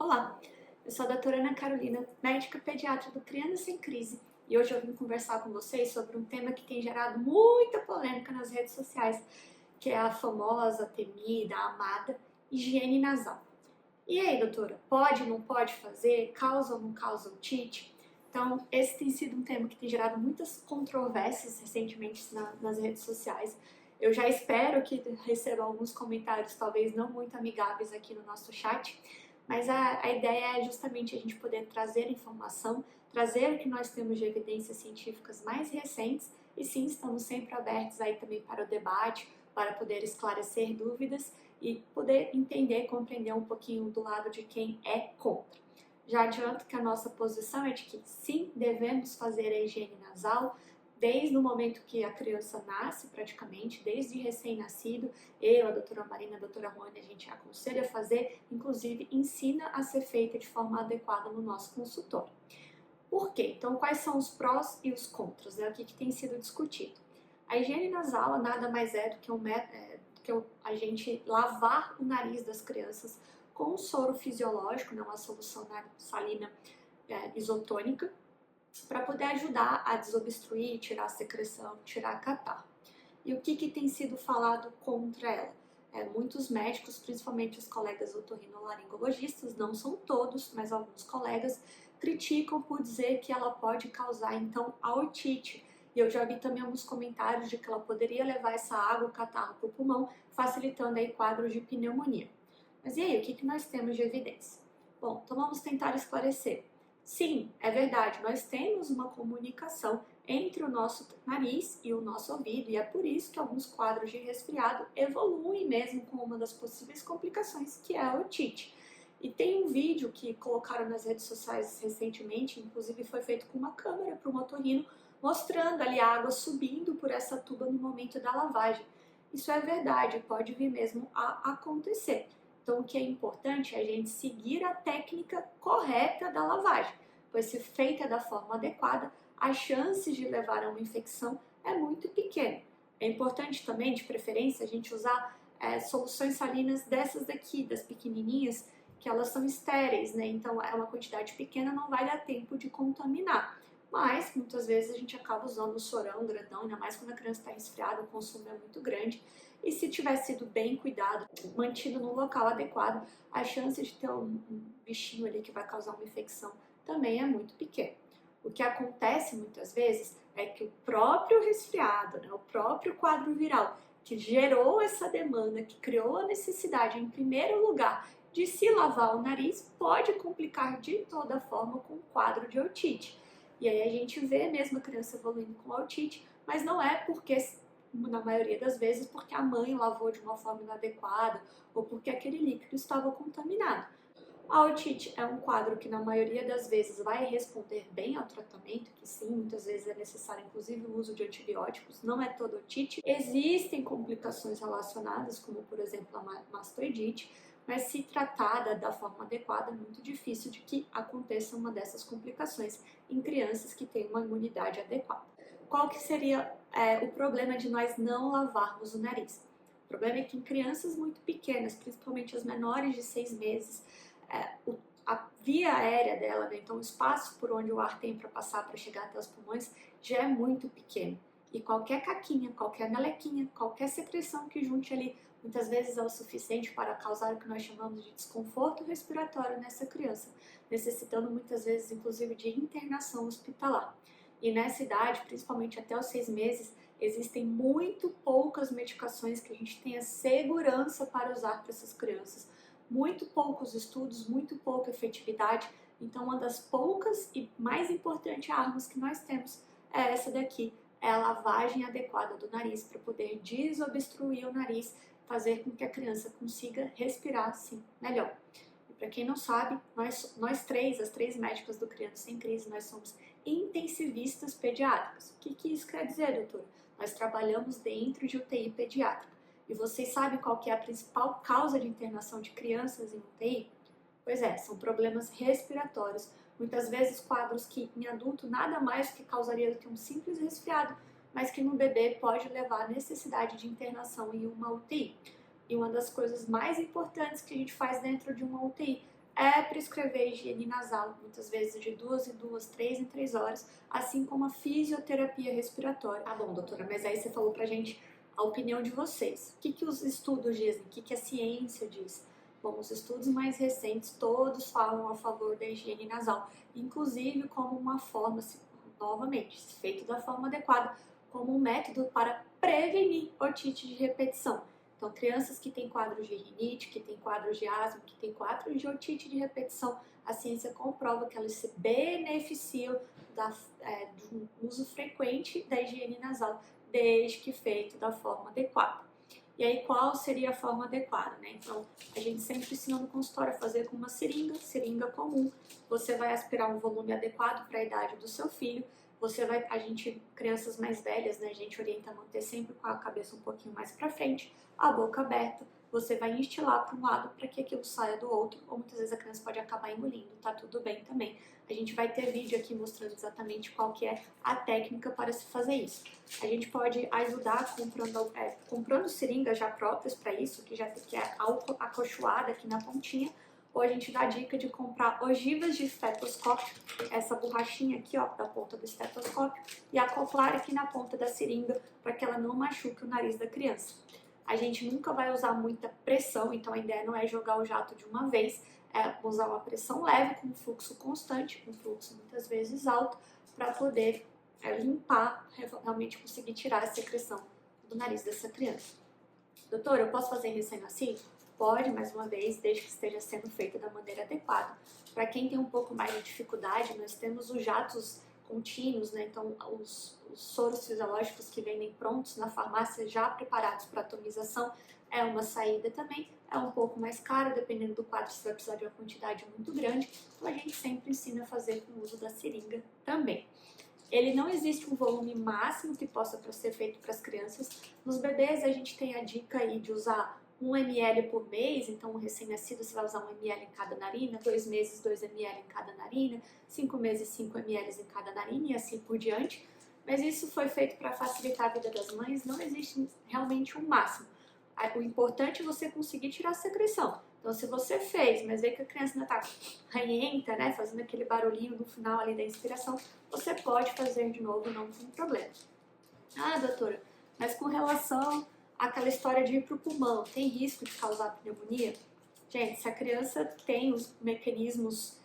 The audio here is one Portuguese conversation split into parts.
Olá, eu sou a doutora Ana Carolina, médica pediatra do Criança Sem Crise, e hoje eu vim conversar com vocês sobre um tema que tem gerado muita polêmica nas redes sociais, que é a famosa, temida, amada higiene nasal. E aí, doutora, pode, não pode fazer? Causa ou não causa otite? Então, esse tem sido um tema que tem gerado muitas controvérsias recentemente nas redes sociais. Eu já espero que receba alguns comentários, talvez não muito amigáveis aqui no nosso chat, mas a ideia é justamente a gente poder trazer informação, trazer o que nós temos de evidências científicas mais recentes, e sim, estamos sempre abertos aí também para o debate, para poder esclarecer dúvidas e poder entender, compreender um pouquinho do lado de quem é contra. Já adianto que a nossa posição é de que sim, devemos fazer a higiene nasal desde o momento que a criança nasce, praticamente, desde recém-nascido. Eu, a doutora Marina, a doutora Rony, a gente aconselha a fazer, inclusive ensina a ser feita de forma adequada no nosso consultório. Por quê? Então, quais são os prós e os contras, né? O que tem sido discutido? A higiene nasal nada mais é do que a gente lavar o nariz das crianças com um soro fisiológico, né? Uma solução salina isotônica, para poder ajudar a desobstruir, tirar a secreção, tirar a catarro. E o que tem sido falado contra ela? Muitos médicos, principalmente os colegas otorrinolaringologistas, não são todos, mas alguns colegas, criticam por dizer que ela pode causar, então, a otite. E eu já vi também alguns comentários de que ela poderia levar essa água, o catarro, para o pulmão, facilitando aí quadros de pneumonia. Mas e aí, o que nós temos de evidência? Bom, então vamos tentar esclarecer. Sim, é verdade, nós temos uma comunicação entre o nosso nariz e o nosso ouvido, e é por isso que alguns quadros de resfriado evoluem mesmo com uma das possíveis complicações, que é a otite. E tem um vídeo que colocaram nas redes sociais recentemente, inclusive foi feito com uma câmera para um otorrino, mostrando ali a água subindo por essa tuba no momento da lavagem. Isso é verdade, pode vir mesmo a acontecer. Então, o que é importante é a gente seguir a técnica correta da lavagem, pois se feita da forma adequada, as chances de levar a uma infecção é muito pequena. É importante também, de preferência, a gente usar soluções salinas dessas daqui, das pequenininhas, que elas são estéreis, né? Então, é uma quantidade pequena, não vai dar tempo de contaminar. Mas, muitas vezes, a gente acaba usando o sorão grandão, ainda mais quando a criança está resfriada, o consumo é muito grande. E se tiver sido bem cuidado, mantido no local adequado, a chance de ter um bichinho ali que vai causar uma infecção também é muito pequena. O que acontece muitas vezes é que o próprio resfriado, né, o próprio quadro viral, que gerou essa demanda, que criou a necessidade, em primeiro lugar, de se lavar o nariz, pode complicar de toda forma com o quadro de otite. E aí a gente vê mesmo a criança evoluindo com otite, mas não é porque, na maioria das vezes, porque a mãe lavou de uma forma inadequada ou porque aquele líquido estava contaminado. A otite é um quadro que, na maioria das vezes, vai responder bem ao tratamento, que sim, muitas vezes é necessário, inclusive, o uso de antibióticos, não é toda otite. Existem complicações relacionadas, como, por exemplo, a mastoidite, mas se tratada da forma adequada, é muito difícil de que aconteça uma dessas complicações em crianças que têm uma imunidade adequada. Qual que seria o problema de nós não lavarmos o nariz? O problema é que em crianças muito pequenas, principalmente as menores de 6 meses, a via aérea dela, né, então o espaço por onde o ar tem para passar para chegar até os pulmões já é muito pequeno. E qualquer caquinha, qualquer melequinha, qualquer secreção que junte ali, muitas vezes é o suficiente para causar o que nós chamamos de desconforto respiratório nessa criança, necessitando muitas vezes, inclusive, de internação hospitalar. E nessa idade, principalmente até os 6 meses, existem muito poucas medicações que a gente tenha segurança para usar para essas crianças. Muito poucos estudos, muito pouca efetividade. Então, uma das poucas e mais importantes armas que nós temos é essa daqui, é a lavagem adequada do nariz para poder desobstruir o nariz, fazer com que a criança consiga respirar assim melhor. E para quem não sabe, nós três, as 3 médicas do Criança Sem Crise, nós somos intensivistas pediátricas. O que isso quer dizer, doutora? Nós trabalhamos dentro de UTI pediátrica. E vocês sabem qual que é a principal causa de internação de crianças em UTI? Pois é, são problemas respiratórios, muitas vezes quadros que em adulto nada mais que causaria do que um simples resfriado, mas que no bebê pode levar à necessidade de internação em uma UTI. E uma das coisas mais importantes que a gente faz dentro de uma UTI é prescrever higiene nasal, muitas vezes de 2 em 2, 3 em 3 horas, assim como a fisioterapia respiratória. Ah, bom, doutora, mas aí você falou pra gente a opinião de vocês. O que os estudos dizem? O que a ciência diz? Bom, os estudos mais recentes todos falam a favor da higiene nasal, inclusive como uma forma, novamente, se feito da forma adequada, como um método para prevenir otite de repetição. Então, crianças que têm quadros de rinite, que têm quadros de asma, que têm quadros de otite de repetição, a ciência comprova que elas se beneficiam de um uso frequente da higiene nasal, desde que feito da forma adequada. E aí, qual seria a forma adequada, né? Então, a gente sempre ensina no consultório a fazer com uma seringa comum. Você vai aspirar um volume adequado para a idade do seu filho. Crianças mais velhas, né, a gente orienta a manter sempre com a cabeça um pouquinho mais para frente, a boca aberta. Você vai instilar para um lado para que aquilo saia do outro, ou muitas vezes a criança pode acabar engolindo, tá tudo bem também. A gente vai ter vídeo aqui mostrando exatamente qual que é a técnica para se fazer isso. A gente pode ajudar comprando seringas já próprias para isso, que é acolchoada aqui na pontinha, ou a gente dá a dica de comprar ogivas de estetoscópio, essa borrachinha aqui, ó, da ponta do estetoscópio, e acoplar aqui na ponta da seringa para que ela não machuque o nariz da criança. A gente nunca vai usar muita pressão, então a ideia não é jogar o jato de uma vez, é usar uma pressão leve com fluxo constante, com fluxo muitas vezes alto, para poder limpar, realmente conseguir tirar a secreção do nariz dessa criança. Doutor, eu posso fazer em recém-nascido? Pode, mais uma vez, desde que esteja sendo feita da maneira adequada. Para quem tem um pouco mais de dificuldade, nós temos os jatos contínuos, né? Então os soros fisiológicos que vendem prontos na farmácia já preparados para atomização é uma saída também, é um pouco mais caro, dependendo do quadro, você vai precisar de uma quantidade muito grande, então a gente sempre ensina a fazer com o uso da seringa também. Ele não existe um volume máximo que possa ser feito para as crianças. Nos bebês a gente tem a dica aí de usar 1 ml por mês, então um recém-nascido você vai usar 1 ml em cada narina, 2 meses 2 ml em cada narina, 5 meses 5 ml em cada narina e assim por diante. Mas isso foi feito para facilitar a vida das mães, não existe realmente um máximo. O importante é você conseguir tirar a secreção. Então, se você fez, mas vê que a criança ainda está ranhenta, né, fazendo aquele barulhinho no final ali da inspiração, você pode fazer de novo, não tem problema. Ah, doutora, mas com relação àquela história de ir para o pulmão, tem risco de causar pneumonia? Gente, se a criança tem os mecanismos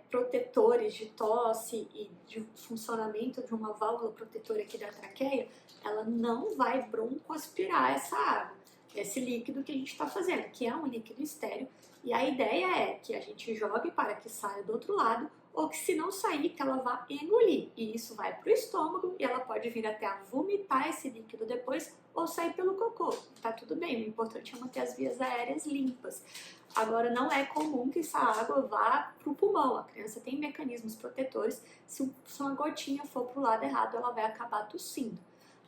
protetores de tosse e de funcionamento de uma válvula protetora aqui da traqueia, ela não vai broncoaspirar essa água, esse líquido que a gente está fazendo, que é um líquido estéril, e a ideia é que a gente jogue para que saia do outro lado, ou que se não sair, que ela vá engolir, e isso vai para o estômago, e ela pode vir até a vomitar esse líquido depois, ou sair pelo cocô, tá tudo bem, o importante é manter as vias aéreas limpas. Agora, não é comum que essa água vá para o pulmão, a criança tem mecanismos protetores, se uma gotinha for para o lado errado, ela vai acabar tossindo.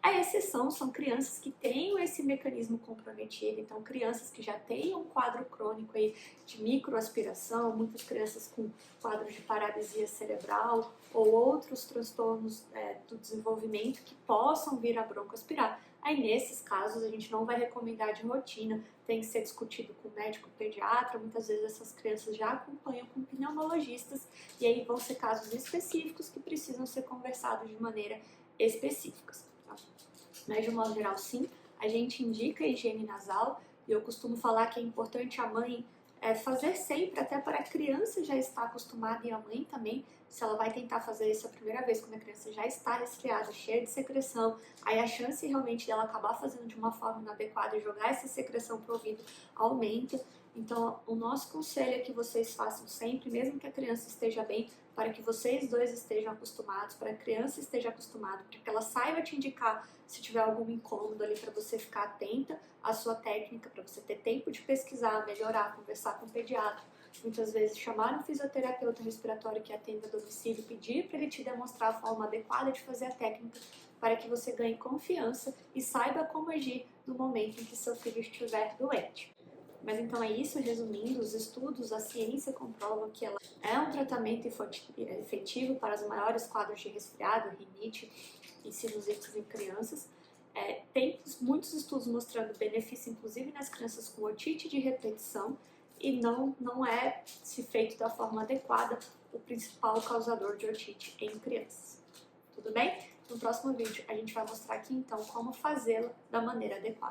A exceção são crianças que tenham esse mecanismo comprometido, então crianças que já têm um quadro crônico aí de microaspiração, muitas crianças com quadro de paralisia cerebral ou outros transtornos do desenvolvimento que possam vir a broncoaspirar. Aí nesses casos a gente não vai recomendar de rotina, tem que ser discutido com o médico pediatra, muitas vezes essas crianças já acompanham com pneumologistas e aí vão ser casos específicos que precisam ser conversados de maneira específica. Mas de um modo geral, sim, a gente indica a higiene nasal e eu costumo falar que é importante a mãe fazer sempre, até para a criança já estar acostumada e a mãe também, se ela vai tentar fazer isso a primeira vez, quando a criança já está resfriada, cheia de secreção, aí a chance realmente dela acabar fazendo de uma forma inadequada e jogar essa secreção para o ouvido aumenta. Então, o nosso conselho é que vocês façam sempre, mesmo que a criança esteja bem, para que vocês dois estejam acostumados, para a criança esteja acostumada, para que ela saiba te indicar se tiver algum incômodo ali, para você ficar atenta à sua técnica, para você ter tempo de pesquisar, melhorar, conversar com o pediatra. Muitas vezes chamar um fisioterapeuta respiratório que atenda a domicílio, pedir para ele te demonstrar a forma adequada de fazer a técnica, para que você ganhe confiança e saiba como agir no momento em que seu filho estiver doente. Mas então é isso, resumindo, os estudos, a ciência comprova que ela é um tratamento efetivo para os maiores quadros de resfriado, rinite e sinusites em crianças. Tem muitos estudos mostrando benefício, inclusive nas crianças com otite de repetição, e não é, se feito da forma adequada, o principal causador de otite em crianças. Tudo bem? No próximo vídeo a gente vai mostrar aqui então como fazê-la da maneira adequada.